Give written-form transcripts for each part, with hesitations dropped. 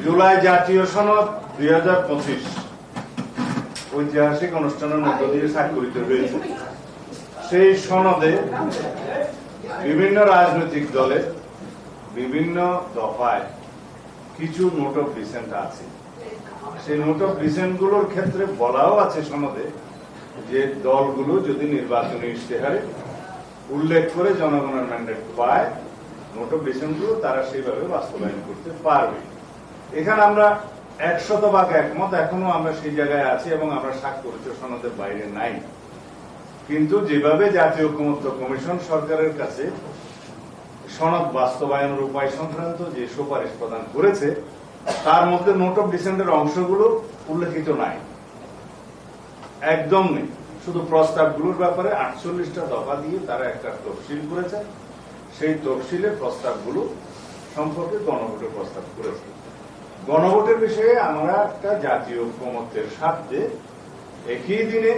জুলাই জাতীয় সনদ 2025 ঐতিহাসিক অনুষ্ঠানের মধ্য দিয়ে স্বাক্ষরিত হয়েছে। সেই সনদে বিভিন্ন রাজনৈতিক দলের বিভিন্ন দফায় কিছু নোট অফ ডিসেন্ট আছে। সেই নোট অফ ডিসেন্ট গুলোর ক্ষেত্রে বলাও আছে সনদে যে দলগুলো যদি নির্বাচনী ইশতেহারে উল্লেখ করে জনগণের ম্যান্ডেট পায়, নোট অফ ডিসেন্ট গুলো তারা সেইভাবে বাস্তবায়ন করতে পারবে। এখানে আমরা 100% একমত, এখনো আমরা সেই জায়গায় আছি এবং আমরা স্বাক্ষরিত সনদের বাইরে নাই। কিন্তু যেভাবে জাতীয় ঐকমত্য কমিশন সরকারের কাছে সনদ বাস্তবায়নের উপায় সংক্রান্ত যে সুপারিশ প্রদান করেছে, তার মধ্যে নোট অফ ডিসেন্টের অংশগুলো উল্লেখিত নাই, একদম নেই। শুধু প্রস্তাবগুলোর ব্যাপারে 48টা দফা দিয়ে তারা একটা তফসিল করেছে। সেই তফসিলের প্রস্তাবগুলো সম্পর্কে গণভোটের প্রস্তাব করেছে। গণভোটের বিষয়ে আমরা একটা জাতীয় ঐকমত্যের স্বার্থে একই দিনে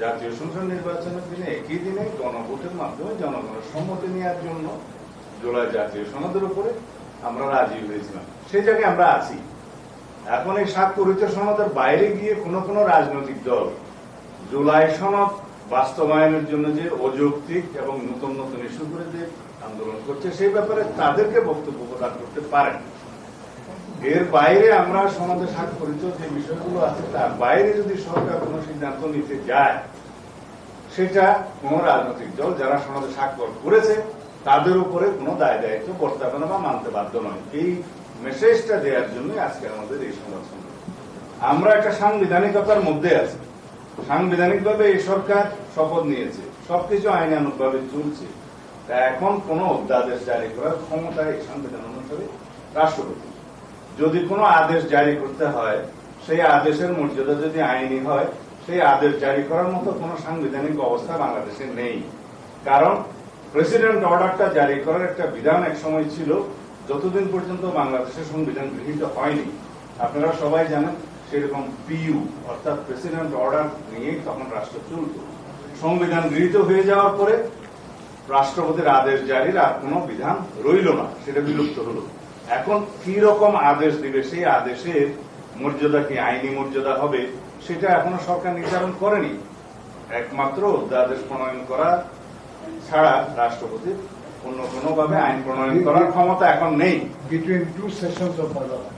জাতীয় সংসদ নির্বাচনের দিনে একই দিনে গণভোটের মাধ্যমে জনগণের সম্মতি নেওয়ার জন্য জুলাই জাতীয় সনদের উপরে আমরা রাজি হয়েছিলাম। সেই জায়গায় আমরা আছি। এখন এই স্বাক্ষরিত সনদের বাইরে গিয়ে কোন রাজনৈতিক দল জুলাই সনদ বাস্তবায়নের জন্য যে অযৌক্তিক এবং নতুন নতুন ইস্যু করে যে আন্দোলন করছে, সেই ব্যাপারে তাদেরকে বক্তব্য প্রদান করতে পারেন। এর বাইরে আমরা সনদে স্বাক্ষরিত যে বিষয়গুলো আছে তার বাইরে যদি সরকার কোন সিদ্ধান্ত নিতে যায়, সেটা কোন রাজনৈতিক দল যারা সনদে স্বাক্ষর করেছে তাদের উপরে কোনো দায় দায়িত্ব বর্তাবে না বা মানতে বাধ্য নয়। এই মেসেজটা দেওয়ার জন্য আজকে আমাদের এই সংবাদ সম্মেলন। আমরা একটা সাংবিধানিকতার মধ্যে আছি। সাংবিধানিকভাবে এই সরকার শপথ নিয়েছে, সবকিছু আইনানুগভাবে চলছে। এখন কোন অধ্যাদেশ জারি করার ক্ষমতা এই সংবিধান অনুসারে রাষ্ট্রপতি। যদি কোনো আদেশ জারি করতে হয়, সেই আদেশের মর্যাদা যদি আইনি হয়, সেই আদেশ জারি করার মতো কোন সাংবিধানিক অবস্থা বাংলাদেশে নেই। কারণ প্রেসিডেন্ট অর্ডারটা জারি করার একটা বিধান এক সময় ছিল, যতদিন পর্যন্ত বাংলাদেশের সংবিধান গৃহীত হয়নি। আপনারা সবাই জানেন, সেরকম পিইউ অর্থাৎ প্রেসিডেন্ট অর্ডার নিয়েই তখন রাষ্ট্র চলত। সংবিধান গৃহীত হয়ে যাওয়ার পরে রাষ্ট্রপতির আদেশ জারির আর কোনো বিধান রইল না, সেটা বিলুপ্ত হলো। এখন কি রকম আদেশ দিবে, সেই আদেশের মর্যাদা কি আইনি মর্যাদা হবে, সেটা এখনো সরকার নির্ধারণ করেনি। একমাত্র অধ্যাদেশ প্রণয়ন করা ছাড়া রাষ্ট্রপতির অন্য কোনোভাবে আইন প্রণয়ন করার ক্ষমতা এখন নেই। Between two sessions of Parliament.